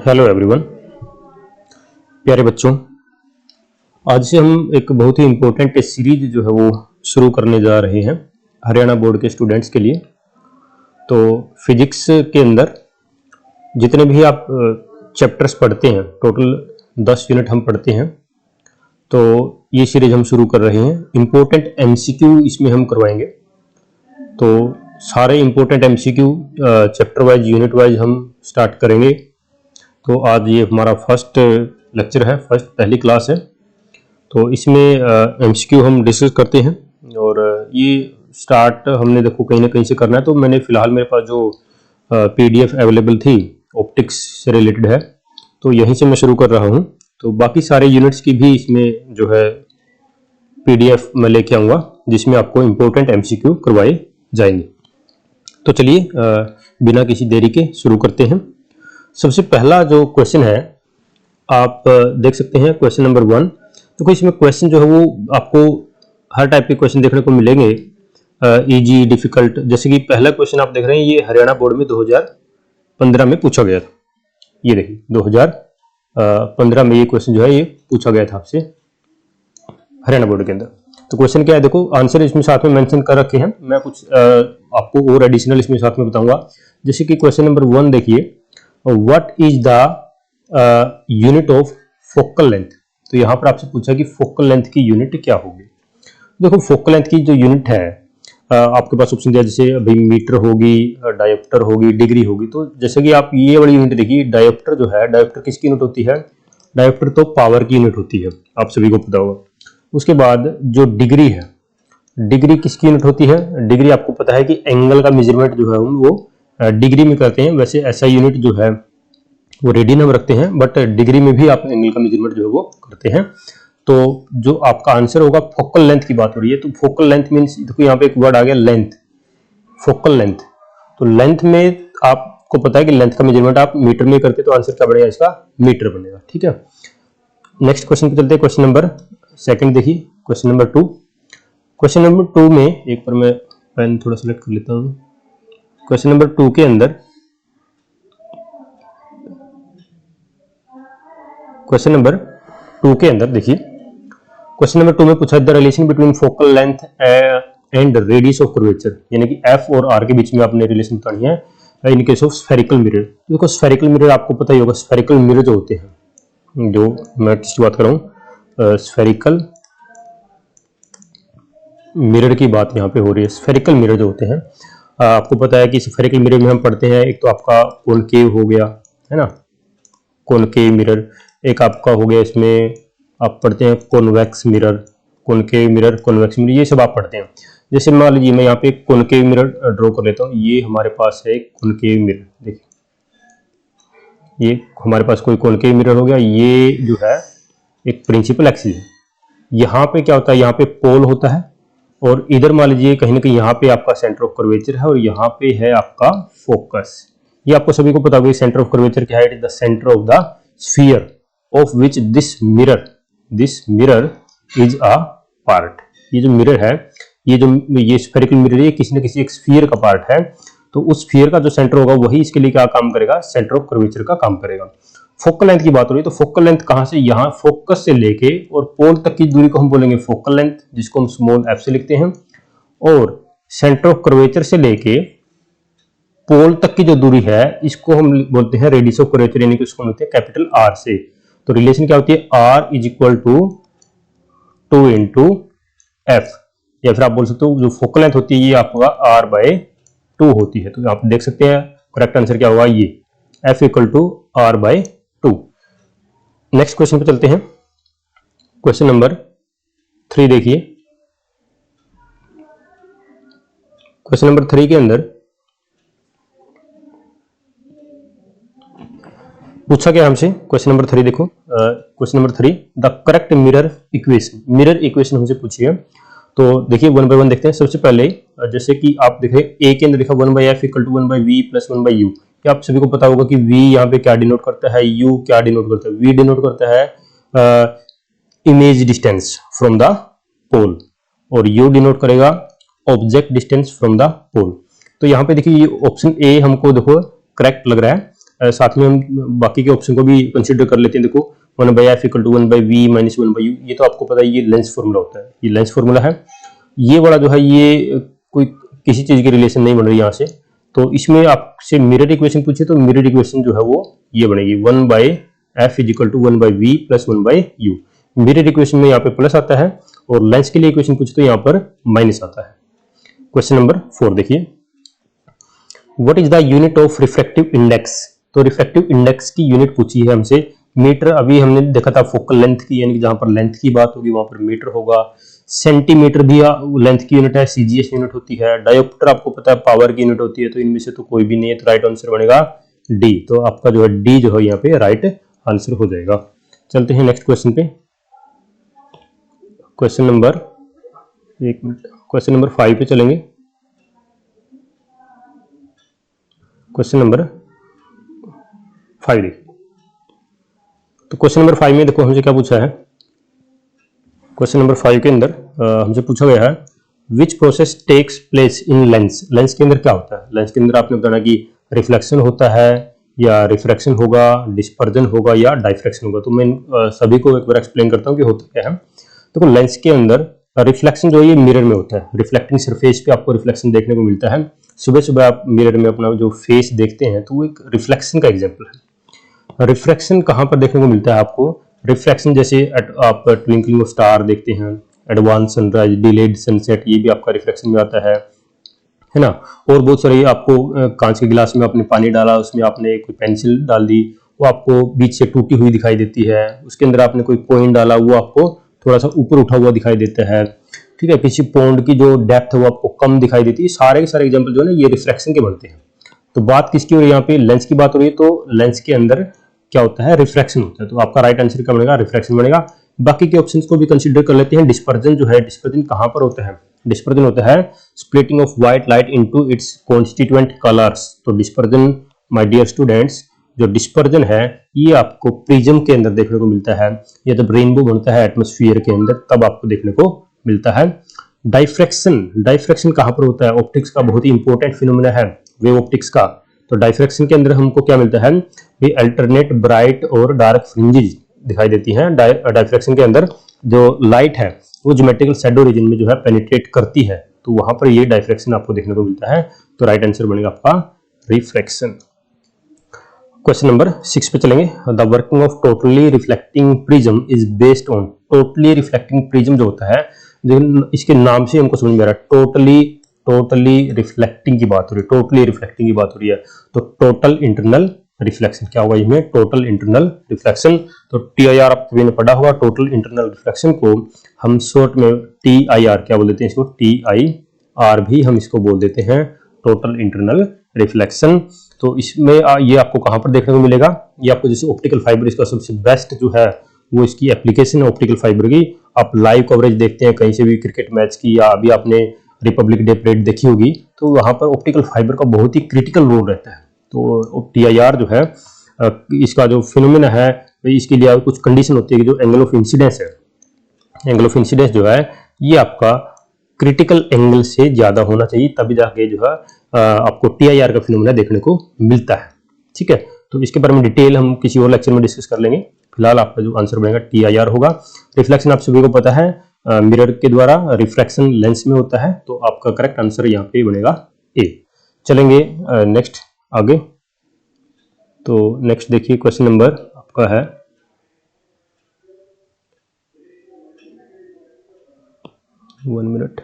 Hello everyone, प्यारे बच्चों। आज से हम एक बहुत ही इम्पोर्टेंट सीरीज जो है वो शुरू करने जा रहे हैं हरियाणा बोर्ड के स्टूडेंट्स के लिए। तो फिजिक्स के अंदर जितने भी आप चैप्टर्स पढ़ते हैं, टोटल 10 यूनिट हम पढ़ते हैं। तो ये सीरीज हम शुरू कर रहे हैं। इम्पोर्टेंट एमसीक्यू इसमें हम करवाएंगे। तो सारे important MCQ chapter wise, unit wise हम स्टार्ट करेंगे। तो आज ये हमारा फर्स्ट लेक्चर है, पहली क्लास है। तो इसमें एमसीक्यू हम डिस्कस करते हैं और ये स्टार्ट हमने देखो कहीं ना कहीं से करना है। तो मैंने फिलहाल मेरे पास जो पीडीएफ अवेलेबल थी ऑप्टिक्स से रिलेटेड है, तो यहीं से मैं शुरू कर रहा हूँ। तो बाकी सारे यूनिट्स की भी इसमें जो है पीडीएफ मैं लेके आऊँगा, जिसमें आपको इम्पोर्टेंट एमसीक्यू करवाए जाएंगे। तो चलिए बिना किसी देरी के शुरू करते हैं। सबसे पहला जो क्वेश्चन है आप देख सकते हैं, क्वेश्चन नंबर 1। तो इसमें क्वेश्चन जो है वो आपको हर टाइप के क्वेश्चन देखने को मिलेंगे, इजी, डिफिकल्ट। जैसे कि पहला क्वेश्चन आप देख रहे हैं, ये हरियाणा बोर्ड में 2015 में पूछा गया था। ये देखिए 2015 में ये क्वेश्चन जो है ये पूछा गया था आपसे हरियाणा बोर्ड के अंदर। तो क्वेश्चन क्या है देखो, आंसर इसमें साथ में मेंशन कर रखे हैं। मैं कुछ आपको और एडिशनल इसमें साथ में बताऊंगा। जैसे कि क्वेश्चन नंबर 1 देखिए, what is the unit of focal length. तो यहाँ पर आपसे पूछा कि फोकल लेंथ की यूनिट क्या होगी। देखो फोकल लेंथ की जो यूनिट है, आपके पास ऑप्शन दिया, जैसे अभी मीटर होगी, डायोप्टर होगी, डिग्री होगी। तो जैसे कि आप ये वाली यूनिट देखिए, डायोप्टर जो है, डायोप्टर किसकी यूनिट होती है? डायोप्टर तो पावर की यूनिट होती है, आप सभी को पता होगा। उसके बाद जो डिग्री है, डिग्री किसकी यूनिट होती है? डिग्री आपको पता है कि एंगल का मेजरमेंट जो है वो डिग्री में करते हैं। वैसे ऐसा यूनिट जो है वो रेडियन हम रखते हैं, बट डिग्री में भी आप एंगल का मेजरमेंट जो है वो करते हैं। तो जो आपका आंसर होगा, फोकल लेंथ की बात हो रही है। तो फोकल लेंथ मींस, देखो यहाँ पे एक वर्ड आ गया लेंथ, फोकल लेंथ। तो लेंथ में आपको पता है कि लेंथ का मेजरमेंट आप मीटर में करते, तो आंसर क्या बनेगा इसका? मीटर बनेगा। ठीक है, नेक्स्ट क्वेश्चन पे चलते हैं। क्वेश्चन नंबर 2 देखिए, क्वेश्चन नंबर 2। क्वेश्चन नंबर 2 में एक बार मैं पेन थोड़ा सेलेक्ट कर लेता हूँ। क्वेश्चन नंबर 2 के अंदर, क्वेश्चन नंबर 2 के अंदर देखिए, क्वेश्चन नंबर 2 में पूछा the relation between focal length and radius of curvature, यानी कि एफ और आर के बीच में आपने रिलेशन बतानी है in case of spherical mirror. देखो स्फेरिकल मिरर आपको पता ही होगा, स्फेरिकल मिरर जो होते हैं, जो मैं किसकी बात कर रहा हूँ, स्फेरिकल मिरर की बात यहाँ पे हो रही है। स्फेरिकल मिरर जो होते हैं, आपको पता है कि स्फेरिकल मिरर में हम पढ़ते हैं, एक तो आपका कॉनकेव हो गया, है ना, कॉनकेव मिरर। एक आपका हो गया, इसमें आप पढ़ते हैं convex mirror, concave mirror, convex mirror, ये सब आप पढ़ते हैं। जैसे मान लीजिए मैं यहाँ पे कॉनकेव मिरर ड्रॉ कर लेता हूँ। ये हमारे पास है कॉनकेव मिरर, देखिए ये हमारे पास कोई कॉनकेव मिरर हो गया। ये जो है एक प्रिंसिपल एक्सिस है। यहाँ पे क्या होता है, यहाँ पे पोल होता है, और इधर मान लीजिए कहीं ना कहीं यहाँ पे आपका सेंटर ऑफ कर्वेचर है, और यहाँ पे है आपका फोकस। ये आपको सभी को पता होगा, सेंटर ऑफ कर्वेचर क्या है? It is the centre of the sphere of which this mirror is a part. ये जो मिरर है, ये स्फेरिकल मिरर, ये किसी न किसी एक स्फीयर का पार्ट है। तो उस स्फीयर का जो सेंटर होगा वही इसके लिए क्या काम करेगा? सेंटर ऑफ कर्वेचर का काम करेगा। फोकल लेंथ की बात हो रही है, तो फोकल लेंथ कहां से? यहाँ फोकस से लेके और पोल तक की दूरी को हम बोलेंगे फोकल लेंथ, जिसको हम स्मॉल एफ से लिखते हैं। और सेंटर ऑफ कर्वेचर से लेके पोल तक की जो दूरी है, इसको हम बोलते हैं रेडियस ऑफ कर्वेचर, यानी कि उसको बोलते हैं कैपिटल आर से। तो रिलेशन क्या होती है? R is equal to 2 into f, या फिर आप बोल सकते हो जो फोकल लेंथ होती है ये आपका आर बाय 2 होती है। तो आप देख सकते हैं करेक्ट आंसर क्या होगा, ये f equal to r by 2। Next question पे चलते हैं। क्वेश्चन नंबर 3 देखिए, क्वेश्चन नंबर 3 के अंदर पूछा गया हमसे, क्वेश्चन नंबर 3 देखो, question number 3, the correct mirror equation हमसे पूछी है। तो देखिए 1 बाय 1 देखते हैं। सबसे पहले जैसे कि आप देखें, ए के अंदर लिखा 1 by f equal to 1 by v plus 1 by u. क्या आप सभी को पता होगा कि v यहाँ पे क्या डिनोट करता है, u क्या डिनोट करता है? v डिनोट करता है इमेज डिस्टेंस फ्रॉम द पोल, और u डिनोट करेगा ऑब्जेक्ट डिस्टेंस फ्रॉम द पोल। तो यहाँ पे देखिए ये ऑप्शन ए हमको देखो करेक्ट लग रहा है। साथ में हम बाकी के ऑप्शन को भी कंसिडर कर लेते हैं। देखो 1/f = 1/v - 1/u, ये तो आपको पता है, ये लेंस फॉर्मूला होता है, ये लेंस फॉर्मूला है। ये वाला जो है ये कोई किसी चीज की रिलेशन नहीं बन रही यहाँ से, तो इसमें आपसे मिरर इक्वेशन पूछे तो मिरर इक्वेशन जो है वो ये बनेगी 1/f = 1/v + 1/u। Mirror equation में यहाँ पे प्लस आता है और लेंस के लिए इक्वेशन पूछे तो यहाँ पर माइनस आता है। क्वेश्चन नंबर 4 देखिए, what is the unit of refractive index. तो रिफ्रैक्टिव इंडेक्स की यूनिट पूछी है हमसे मीटर। अभी हमने देखा था फोकल लेंथ की, यानी कि जहां पर लेंथ की बात होगी वहां पर मीटर होगा। सेंटीमीटर भी लेंथ की यूनिट है, सीजीएस यूनिट होती है। डायोप्टर आपको पता है पावर की यूनिट होती है। तो इनमें से तो कोई भी नहीं है, तो राइट आंसर बनेगा डी। तो आपका जो है डी जो है यहाँ पे राइट आंसर हो जाएगा। चलते हैं नेक्स्ट क्वेश्चन पे। क्वेश्चन नंबर 5 पे चलेंगे। क्वेश्चन नंबर 5 देखिए। तो क्वेश्चन नंबर 5 में देखो हमसे क्या पूछा है। क्वेश्चन नंबर 5 के अंदर हमसे पूछा गया है which process takes place in lens. Lens के अंदर क्या होता है। लेंस के अंदर आपने बताना कि रिफ्लेक्शन होता है या रिफ्रैक्शन होगा, डिस्पर्जन होगा या डाइफ्रैक्शन होगा। तो मैं सभी को एक बार एक्सप्लेन करता हूँ कि होता क्या है। देखो लेंस के अंदर रिफ्लेक्शन जो है ये मिरर में होता है। रिफ्लेक्टिंग सरफेस पे आपको रिफ्लेक्शन देखने को मिलता है। सुबह सुबह आप मिरर में अपना जो फेस देखते हैं तो वो एक रिफ्लेक्शन का एग्जाम्पल है। रिफ्लेक्शन कहाँ पर देखने को मिलता है आपको। रिफ्लेक्शन जैसे आप ट्विंकलिंग ऑफ स्टार देखते हैं, एडवांस सनराइज, डिलेड सनसेट, ये भी आपका रिफ्लेक्शन में आता है ना। और बहुत सारे आपको कांच के गिलास में आपने पानी डाला, उसमें आपने कोई पेंसिल डाल दी, वो आपको बीच से टूटी हुई दिखाई देती है। उसके अंदर आपने कोई पॉइंट डाला, वो आपको थोड़ा सा ऊपर उठा हुआ दिखाई देता है। ठीक है, किसी पॉन्ड की जो डेप्थ है वो आपको कम दिखाई देती है। सारे के सारे एग्जाम्पल जो है ना ये रिफ्लेक्शन के बनते हैं। तो बात किसकी हो रही है यहाँ पे, लेंस की बात हो रही है। तो लेंस के अंदर क्या होता है, रिफ्रैक्शन होता है। तो आपका राइट आंसर क्या बनेगा, रिफ्रैक्शन बनेगा। बाकी के ऑप्शंस को भी कंसीडर कर लेते हैं। डिस्पर्जन जो है, डिस्पर्जन कहां पर होता है। डिस्पर्जन होता है splitting of white light into its constituent colours. तो डिस्पर्जन माय डियर स्टूडेंट्स, जो डिस्पर्जन है ये आपको प्रिज्म के अंदर देखने को मिलता है, या जब रेनबो बनता है एटमॉस्फेयर के अंदर तब आपको देखने को मिलता है। डाइफ्रैक्शन, डाइफ्रैक्शन कहां पर होता है। ऑप्टिक्स का बहुत ही इंपॉर्टेंट फिनोमेना है, वेव ऑप्टिक्स का। तो डाइफ्रैक्शन के अंदर हमको क्या मिलता है, ये अल्टरनेट ब्राइट और डार्क फ्रिंजेस दिखाई देती हैं। डाइफ्रैक्शन के अंदर जो लाइट है वो ज्योमेट्रिकल शैडो रीजन में जो है पेनिट्रेट करती है, तो वहां पर ये डाइफ्रैक्शन आपको देखने को मिलता है। तो राइट आंसर बनेगा आपका रिफ्रैक्शन। क्वेश्चन नंबर 6 पे चलेंगे। The working of totally reflecting prism is based on. Totally reflecting prism जो होता है, इसके नाम से हमको समझ में आ रहा है टोटली रिफ्लेक्टिंग की बात हो रही है। टोटली रिफ्लेक्टिंग की बात हो रही है, तो टोटल इंटरनल रिफ्लेक्शन क्या होगा इसमें, टोटल इंटरनल रिफ्लेक्शन। तो TIR आपने पढ़ा होगा। टोटल इंटरनल रिफ्लेक्शन को हम शॉर्ट में TIR क्या बोल देते हैं, इसको TIR भी हम इसको बोल देते हैं, टोटल इंटरनल रिफ्लेक्शन। तो इसमें ये आपको कहां पर देखने को मिलेगा, ये आपको जैसे ऑप्टिकल फाइबर, इसका सबसे बेस्ट जो है वो इसकी एप्लीकेशन है ऑप्टिकल फाइबर की। आप लाइव कवरेज देखते हैं कहीं से भी क्रिकेट मैच की, या अभी आपने रिपब्लिक डे परेड देखी होगी, तो वहां पर ऑप्टिकल फाइबर का बहुत ही क्रिटिकल रोल रहता है। तो TIR जो है इसका जो फिनोमेना है, इसके लिए कुछ कंडीशन होती है कि जो एंगल ऑफ इंसिडेंस है, एंगल ऑफ इंसिडेंस जो है ये आपका क्रिटिकल एंगल से ज्यादा होना चाहिए, तभी जाके जो है आपको TIR का फिनोमेना देखने को मिलता है। ठीक है, तो इसके बारे में डिटेल हम किसी और लेक्चर में डिस्कस कर लेंगे। फिलहाल आपका जो आंसर बनेगा TIR होगा। रिफ्लेक्शन आप सभी को पता है मिरर के द्वारा, रिफ्रैक्शन लेंस में होता है। तो आपका करेक्ट आंसर यहाँ पे बनेगा A। चलेंगे नेक्स्ट आगे। तो नेक्स्ट देखिए क्वेश्चन नंबर आपका है 1 मिनट।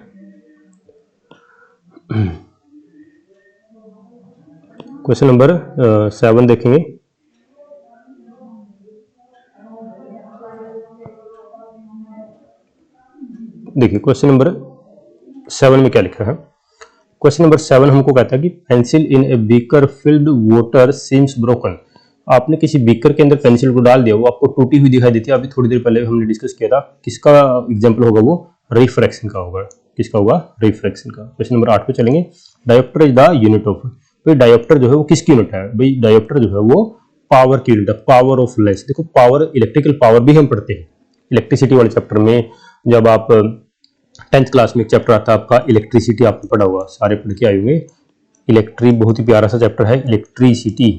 क्वेश्चन नंबर 7 देखेंगे। देखिए क्वेश्चन नंबर 7 में क्या लिखा है। क्वेश्चन नंबर 7 हमको कहता है कि pencil in a beaker field water seems broken. आपने किसी बीकर के अंदर पेंसिल को डाल दिया, वो आपको टूटी हुई दिखाई देती है। अभी थोड़ी देर पहले हमने डिस्कस किया था, किसका एग्जांपल होगा वो, रिफ्रैक्शन का होगा। किसका होगा, रिफ्रैक्शन का। क्वेश्चन नंबर 8 पे चलेंगे। Dioptre is the unit of. भाई डायोप्टर जो है वो किसकी यूनिट है, भाई डायोप्टर जो है वो पावर की यूनिट है, पावर ऑफ लेंस। देखो पावर, इलेक्ट्रिकल पावर भी हम पढ़ते हैं इलेक्ट्रिसिटी वाले चैप्टर में। जब आप 10th क्लास में एक चैप्टर आता है आपका इलेक्ट्रिसिटी, आपने पढ़ा हुआ, सारे पढ़ के आए होंगे। इलेक्ट्रिक बहुत ही प्यारा सा चैप्टर है, इलेक्ट्रिसिटी।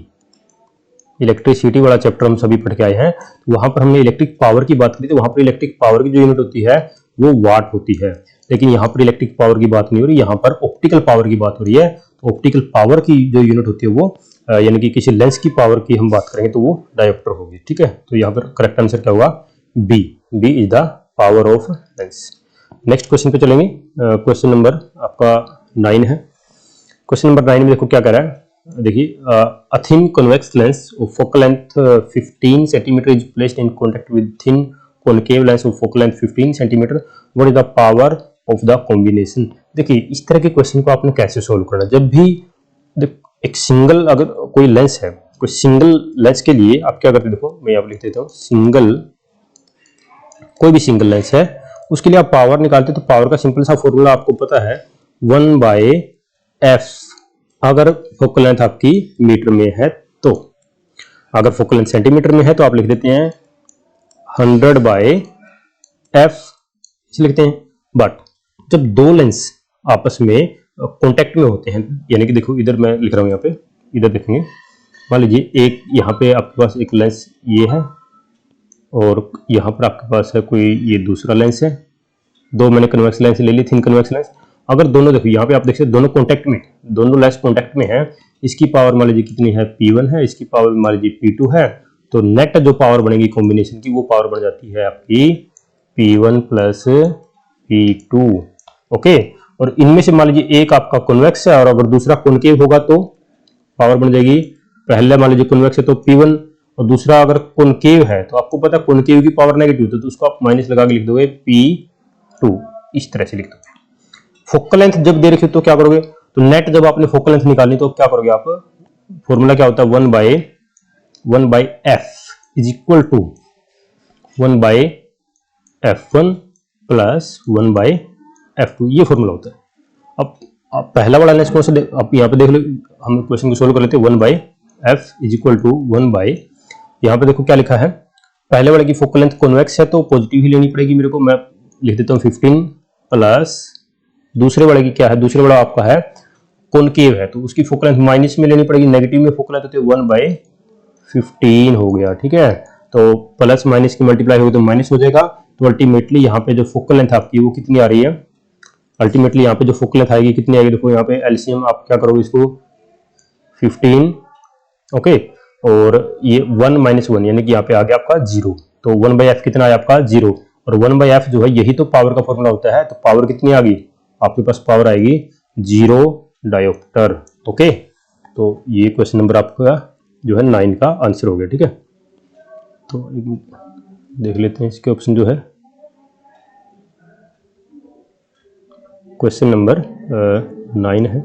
इलेक्ट्रिसिटी वाला चैप्टर हम सभी पढ़ के आए हैं, तो वहां पर हमने इलेक्ट्रिक पावर की बात करी, तो वहां पर इलेक्ट्रिक पावर की जो यूनिट होती है वो वाट होती है। लेकिन यहाँ पर इलेक्ट्रिक पावर की बात नहीं हो रही, यहाँ पर ऑप्टिकल पावर की बात हो रही है। तो ऑप्टिकल पावर की जो यूनिट होती है वो यानी कि किसी लेंस की पावर की हम बात करेंगे तो वो डायोप्टर होगी। ठीक है, तो यहाँ पर करेक्ट आंसर क्या होगा? B. B is the power of lens. Next question पे चलेंगे। क्वेश्चन नंबर आपका 9 है। क्वेश्चन नंबर 9 में देखो क्या कह रहा है, देखिए, a thin convex lens of focal length 15 centimeter is placed in contact with thin concave lens of focal length 15 centimeter. What is the power of the combination? देखिए, इस तरह के क्वेश्चन को आपने कैसे सोल्व करना। जब भी एक सिंगल, अगर कोई लेंस है, कोई सिंगल लेंस के लिए आप क्या करते, देखो मैं यहाँ लिख देता हूँ, सिंगल, कोई भी सिंगल लेंस है उसके लिए आप पावर निकालते, तो पावर का सिंपल सा फॉर्मूला आपको पता है 1/f। अगर फोकल लेंथ आपकी मीटर में है तो, अगर फोकल लेंथ सेंटीमीटर में है तो आप लिख देते हैं 100/f इसे लिखते हैं। बट जब दो लेंस आपस में कांटेक्ट में होते हैं, यानी कि देखो इधर मैं लिख रहा हूं, यहाँ पे इधर देखेंगे, मान लीजिए एक यहाँ पे आपके पास एक लेंस ये है और यहाँ पर आपके पास है कोई ये दूसरा लेंस है। दो मैंने कन्वेक्स लेंस ले ली, थिन कन्वेक्स लेंस। अगर दोनों, देखो यहाँ पे आप देख सकते दोनों कॉन्टेक्ट में, दोनों लेंस कॉन्टेक्ट में है, इसकी पावर मान लीजिए कितनी है, P1 है, इसकी पावर मान लीजिए P2 है, तो नेट जो पावर बनेगी कॉम्बिनेशन की वो पावर बन जाती है आपकी P1 प्लस P2। ओके, और इनमें से मान लीजिए एक आपका कॉन्वेक्स है और अगर दूसरा कॉनकेव होगा तो पावर बन जाएगी, पहले मान लीजिए कॉन्वेक्स है तो P1 और दूसरा अगर कॉनकेव है तो आपको पता है कॉनकेव की पावर नेगेटिव, तो उसको आप माइनस लगा के लिख दोगे P2, इस तरह से लिख दोगे। फोकल लेंथ जब दे रखी तो क्या करोगे, तो नेट जब आपने फोकल लेंथ निकालनी तो क्या करोगे आप, फॉर्मूला क्या होता है 1/f is equal to 1/f1 plus 1/f2, ये फॉर्मूला होता है। अब पहला वाला लेंस कौन सा, आप यहाँ पे देख लो, हम क्वेश्चन को सोल्व कर लेते हैं। 1/f इज इक्वल टू 1/, यहाँ पे देखो क्या लिखा है, पहले वाले की फोकल लेंथ कॉन्वेक्स है तो पॉजिटिव ही लेनी पड़ेगी मेरे को, मैं लिख देता हूँ 15 प्लस दूसरे वाले की क्या है, दूसरे वाला आपका है कॉनकेव है तो उसकी फोकल लेंथ माइनस में लेनी पड़ेगी, नेगेटिव में फोकल लेंथ होती है 1/15 हो गया। ठीक है, तो प्लस माइनस की मल्टीप्लाई होगी तो माइनस हो जाएगा, तो अल्टीमेटली यहाँ पे जो फोकल लेंथ आपकी वो कितनी आ रही है, अल्टीमेटली यहाँ पे जो फोकल लेंथ आएगी कितनी आएगी, देखो यहाँ पे एलसीएम आप क्या करोगे इसको 15, ओके, और ये 1 - 1 यानी कि यहाँ पे आ गया आपका 0, तो 1/f कितना आया आपका 0, और 1/f जो है यही तो पावर का फॉर्मूला होता है, तो पावर कितनी आ गई आपके पास, पावर आएगी 0 डायोप्टर। ओके, तो ये क्वेश्चन नंबर आपका जो है 9 का आंसर हो गया। ठीक है, तो देख लेते हैं इसके ऑप्शन जो है, क्वेश्चन नंबर 9 है।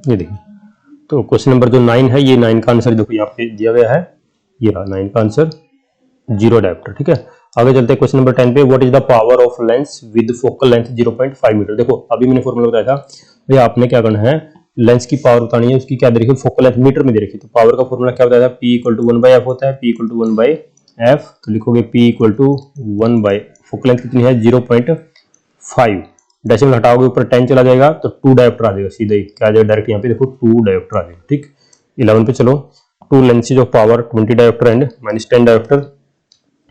ये देखिए, तो क्वेश्चन नंबर जो 9 है, ये 9 का आंसर देखो यहाँ पे दिया गया है, ये रहा 9 का आंसर 0 डायोप्टर। ठीक है, आगे चलते हैं क्वेश्चन नंबर 10 पे। What is the power of lens with focal length 0.5 metre. देखो अभी मैंने फॉर्मूला बताया था, भैया आपने क्या करना है, लेंस की पावर बतानी है, उसकी क्या दे रखी है, फोकल लेंथ मीटर में दे रखी है, तो पावर का फॉर्मूला क्या बताया था, P = 1/f होता है, P = 1/f, तो लिखोगे P = 1/, फोकल लेंथ कितनी है 0.5, डेसिमल हटाओगे ऊपर 10 चला जाएगा तो 2 डायोप्टर आ जाएगा, सीधा ही क्या आ जाएगा डायरेक्ट, यहाँ पे देखो 2 डायोप्टर आ जाएगा। ठीक, 11 पे चलो, 2 lenses of power 20 dioptre and -10 dioptre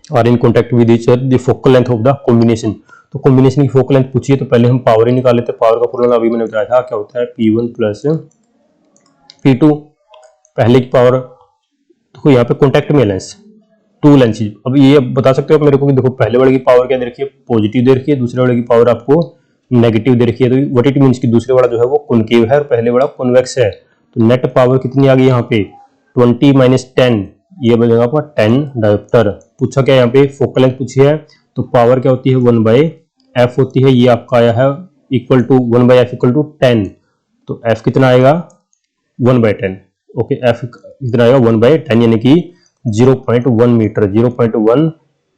are in contact with each other, the focal length of the combination. तो कॉम्बिनेशन की फोकल लेंथ पूछिए तो पहले हम पावर ही निकाल लेते हैं। पावर का फॉर्मूला अभी मैंने बताया था, क्या होता है P1 प्लस P2, पहले की पावर, देखो यहाँ पे कॉन्टैक्ट में लेंस 2 लेंसेज। अब ये बता सकते हो मेरे को कि देखो पहले वाले की पावर क्या दे रखी है, पॉजिटिव दे रखी है, दूसरे वाले की पावर आपको नेगेटिव दे रखी है, तो व्हाट इट मींस कि दूसरे वाला जो है वो कॉनकेव है और पहले वाला कॉन्वेक्स है, तो नेट पावर कितनी आ गई यहाँ पे 20 - 10, ये बनेगा आपका 10 डायोप्टर। पूछा क्या यहाँ पे, फोकल लेंथ पूछी है, तो पावर क्या होती है 1/f होती है, ये आपका आया है इक्वल टू 1/f = 10, तो f कितना आएगा 1/10। ओके, f कितना आएगा 1/10 यानी कि 0.1 मीटर, 0.1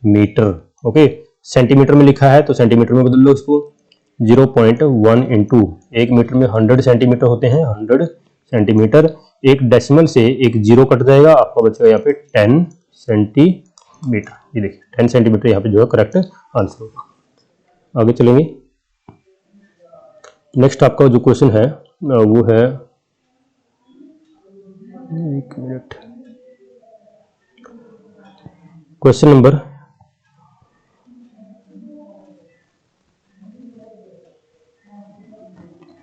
मीटर। ओके, सेंटीमीटर में लिखा है तो सेंटीमीटर में बदल लो इसको, 0.1 इंटू, 1 मीटर में 100 सेंटीमीटर होते हैं, 100 सेंटीमीटर, एक डेसिमल से एक जीरो कट जाएगा, आपका बचेगा यहाँ पे 10 सेंटीमीटर। ये देखिए 10 सेंटीमीटर यहाँ पे जो है करेक्ट आंसर होगा। आगे चलेंगे, नेक्स्ट आपका जो क्वेश्चन है वो है, एक minute, question number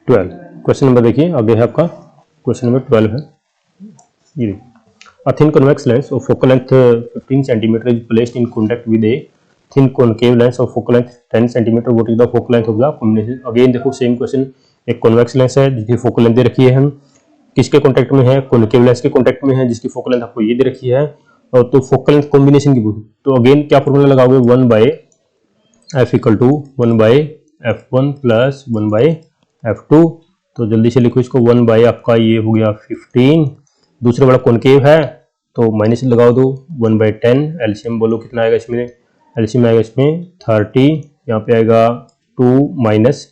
12। Question number देखिए आगे है आपका, क्वेश्चन नंबर 12 है ये। A thin convex lens of focal length 15 cm is placed in contact with a thin concave lens of focal length 10 cm. What is the focal length of the combination? Again देखो same question, एक convex lens है जिसकी focal length दे रखी है, हम किसके contact में है, कॉन्केव लेंस के कॉन्टेक्ट में है जिसकी फोकल लेंथ आपको ये दे रखी है, और तो फोकल लेंथ कॉम्बिनेशन की पूछी, तो अगेन क्या फॉर्मूला लगाओगे, 1/f equal to 1/f1 plus 1/f2। तो जल्दी से लिखो इसको, 1 आपका ये हो गया 15, दूसरे वाला कॉन्केव है तो माइनस लगाओ दो, 1/10, एलसीएम बोलो कितना आएगा इसमें, एलसीएम आएगा इसमें 30, यहाँ पे आएगा 2 माइनस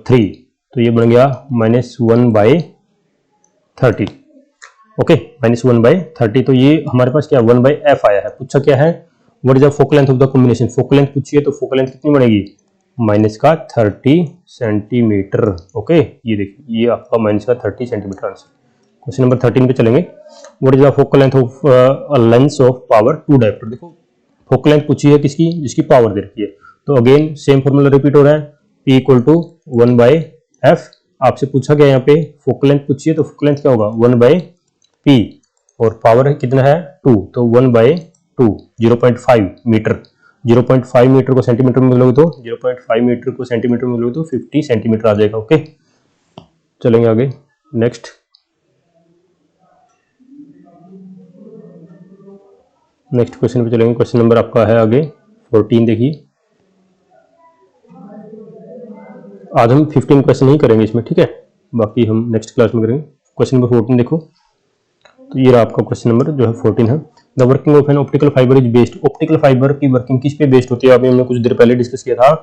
3, तो ये बन गया -1/30। ओके, -1/30, तो ये हमारे पास क्या 1/f आया है। पूछा क्या है, what is the focal length of the combination, focal length पूछिए तो फोकल लेंथ कितनी बनेगी, -30 सेंटीमीटर। ओके, ये देखिए ये आपका -30 सेंटीमीटर आंसर। क्वेश्चन नंबर 13 पे चलेंगे। What is the focal length of a lens of power 2 dioptre. देखो फोकल लेंथ पूछी है किसकी, जिसकी पावर दे रखी है, तो अगेन सेम फॉर्मूला रिपीट हो रहा है, P इक्वल टू 1/f। आपसे पूछा गया यहाँ पे फोकल लेंथ पूछी है तो फोकल लेंथ क्या होगा 1/p, और पावर है कितना है 2, तो 1/2, 0.5 मीटर। 0.5 मीटर को सेंटीमीटर में मिलोगे तो 0.5 मीटर को सेंटीमीटर में मिलोगे तो 50 सेंटीमीटर आ जाएगा। ओके, चलेंगे आगे। नेक्स्ट क्वेश्चन पे चलेंगे। क्वेश्चन नंबर आपका है आगे 14। देखिए आज हम 15 क्वेश्चन ही करेंगे इसमें, ठीक है, बाकी हम नेक्स्ट क्लास में करेंगे। क्वेश्चन नंबर 14 देखो, तो ये रहा आपका क्वेश्चन नंबर जो है 14 है। The working of an optical fibre is based. Optical fibre की वर्किंग किस पे बेस्ड होती है, अभी हमने कुछ देर पहले डिस्कस किया था,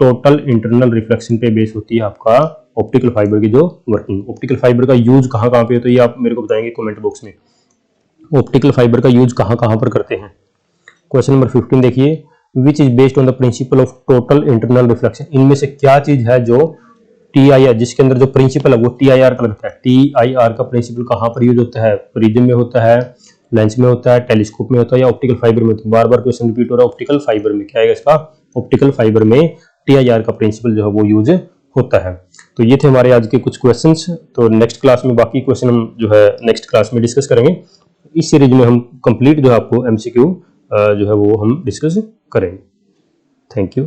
टोटल इंटरनल रिफ्लेक्शन पे बेस्ड होती है आपका ऑप्टिकल फाइबर की जो वर्किंग। ऑप्टिकल फाइबर का यूज कहाँ कहाँ पे है, तो ये आप मेरे को बताएंगे कमेंट बॉक्स में, ऑप्टिकल फाइबर का यूज कहाँ कहाँ पर करते हैं। क्वेश्चन नंबर 15 देखिए, which is based on the principle of total internal reflection. इनमें से क्या चीज है जो TIR, जिसके अंदर जो प्रिंसिपल है वो TIR का लगता है। TIR का प्रिंसिपल कहाँ पर यूज होता है, प्रिज्म में होता है, लेंस में होता है, टेलीस्कोप में होता है, या ऑप्टिकल फाइबर में। तो बार बार क्वेश्चन रिपीट हो रहा है, ऑप्टिकल फाइबर में क्या आएगा इसका, ऑप्टिकल फाइबर में TIR का प्रिंसिपल जो है वो यूज होता है। तो ये थे हमारे आज के कुछ क्वेश्चंस। तो नेक्स्ट क्लास में बाकी क्वेश्चन हम जो है नेक्स्ट क्लास में डिस्कस करेंगे। इस सीरीज में हम कंप्लीट जो है आपको MCQ जो है वो हम डिस्कस करेंगे। Thank you.